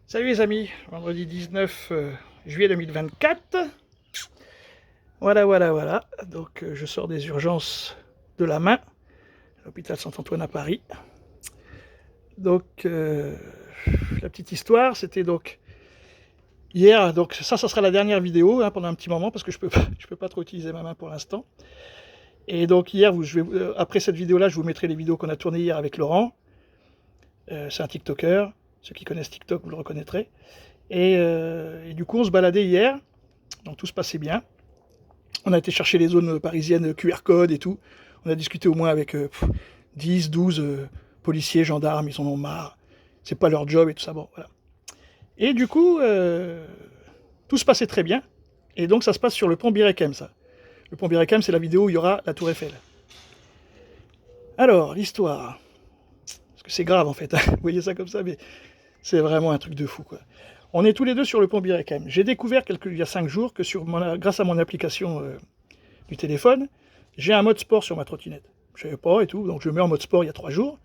Salut les amis, vendredi 19 juillet 2024. Voilà. Donc je sors des urgences de la main, à l'hôpital Saint-Antoine à Paris. Donc la petite histoire, c'était donc hier, donc ça sera la dernière vidéo pendant un petit moment parce que je peux pas trop utiliser ma main pour l'instant. Et donc hier, après cette vidéo-là, je vous mettrai les vidéos qu'on a tournées hier avec Laurent. C'est un TikToker, ceux qui connaissent TikTok, vous le reconnaîtrez. Et du coup, on se baladait hier, donc tout se passait bien. On a été chercher les zones parisiennes QR code et tout. On a discuté au moins avec 10, 12 policiers, gendarmes, ils en ont marre. C'est pas leur job et tout ça, bon, voilà. Et du coup, tout se passait très bien. Et donc, ça se passe sur le pont Birekem, ça. Le pont Birekem, c'est la vidéo où il y aura la Tour Eiffel. Alors, l'histoire. Parce que c'est grave, en fait. Vous voyez ça comme ça, mais c'est vraiment un truc de fou, quoi. On est tous les deux sur le pont Birekem. J'ai découvert il y a 5 jours que grâce à mon application du téléphone, j'ai un mode sport sur ma trottinette. Je savais pas et tout, donc je mets en mode sport il y a 3 jours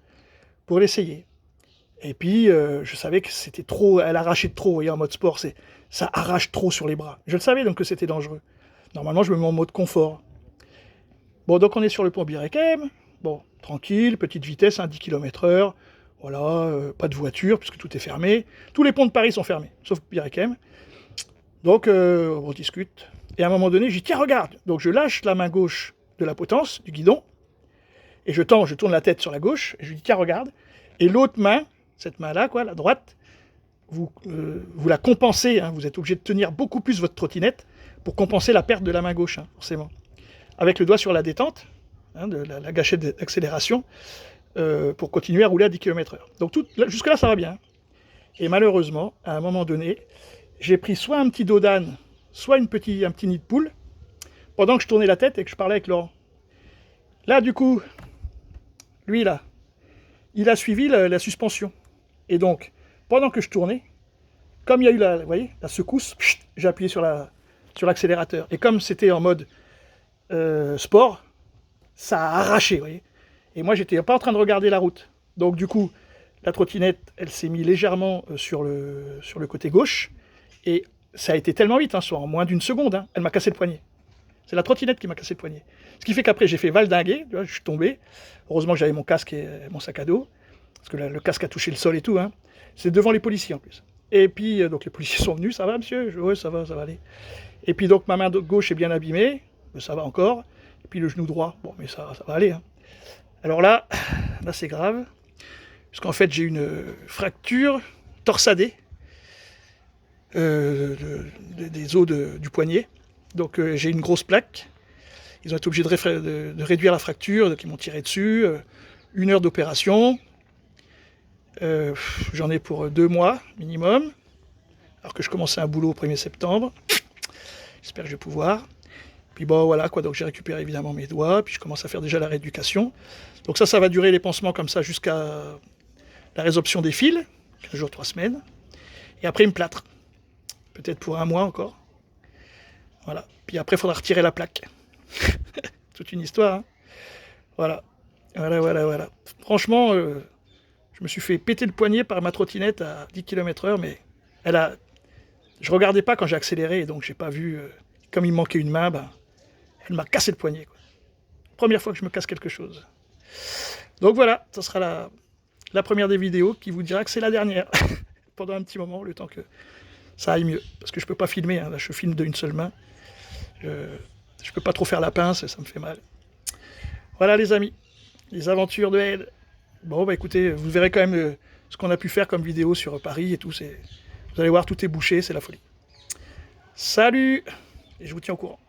pour l'essayer. Et puis je savais que c'était trop, elle arrachait trop, vous voyez, en mode sport, ça arrache trop sur les bras. Je le savais donc que c'était dangereux. Normalement je me mets en mode confort. Bon, donc on est sur le pont Birekem, bon, tranquille, petite vitesse, 10 km/h. Voilà, pas de voiture, puisque tout est fermé. Tous les ponts de Paris sont fermés, sauf Birekem. Donc, on discute. Et à un moment donné, je dis, tiens, regarde. Donc, je lâche la main gauche de la potence, du guidon, et je tourne la tête sur la gauche, et je lui dis, tiens, regarde. Et l'autre main, cette main-là, quoi, la droite, vous la compensez, vous êtes obligé de tenir beaucoup plus votre trottinette pour compenser la perte de la main gauche, forcément. Avec le doigt sur la détente, de la gâchette d'accélération, pour continuer à rouler à 10 km/h. Donc jusque-là, ça va bien. Et malheureusement, à un moment donné, j'ai pris soit un petit dos d'âne, soit un petit nid de poule, pendant que je tournais la tête et que je parlais avec Laurent. Là, du coup, lui, là, il a suivi la suspension. Et donc, pendant que je tournais, comme il y a eu vous voyez, la secousse, j'ai appuyé sur l'accélérateur. Et comme c'était en mode sport, ça a arraché, vous voyez. Et moi, j'étais pas en train de regarder la route. Donc, du coup, la trottinette, elle s'est mise légèrement sur le côté gauche. Et ça a été tellement vite, soit en moins d'une seconde, elle m'a cassé le poignet. C'est la trottinette qui m'a cassé le poignet. Ce qui fait qu'après, j'ai fait valdinguer, je suis tombé. Heureusement que j'avais mon casque et mon sac à dos, parce que le casque a touché le sol et tout. C'est devant les policiers en plus. Et puis, donc les policiers sont venus, ça va monsieur? Oui, ça va aller. Et puis donc ma main gauche est bien abîmée, mais ça va encore. Et puis le genou droit, bon, mais ça va aller. Alors là c'est grave, puisqu'en fait j'ai une fracture torsadée des os du poignet. Donc j'ai une grosse plaque. Ils ont été obligés de réduire la fracture, donc ils m'ont tiré dessus. 1 heure d'opération. J'en ai pour 2 mois minimum. Alors que je commençais un boulot au 1er septembre. J'espère que je vais pouvoir. Puis bon voilà quoi, donc j'ai récupéré évidemment mes doigts, puis je commence à faire déjà la rééducation. Donc ça va durer les pansements comme ça jusqu'à la résorption des fils, 15 jours, 3 semaines. Et après il me plâtre. Peut-être pour 1 mois encore. Voilà. Puis après il faudra retirer la plaque. Toute une histoire. Voilà. Franchement, je me suis fait péter le poignet par ma trottinette à 10 km/h, mais je regardais pas quand j'ai accéléré, et donc j'ai pas vu. Comme il me manquait une main, elle m'a cassé le poignet, quoi. Première fois que je me casse quelque chose. Donc voilà, ça sera la première des vidéos qui vous dira que c'est la dernière. Pendant un petit moment, le temps que ça aille mieux. Parce que je peux pas filmer, là je filme d'une seule main. Je peux pas trop faire la pince, ça me fait mal. Voilà les amis, les aventures de Ed. Bon écoutez, vous verrez quand même ce qu'on a pu faire comme vidéo sur Paris et tout. Vous allez voir, tout est bouché, c'est la folie. Salut! Et je vous tiens au courant.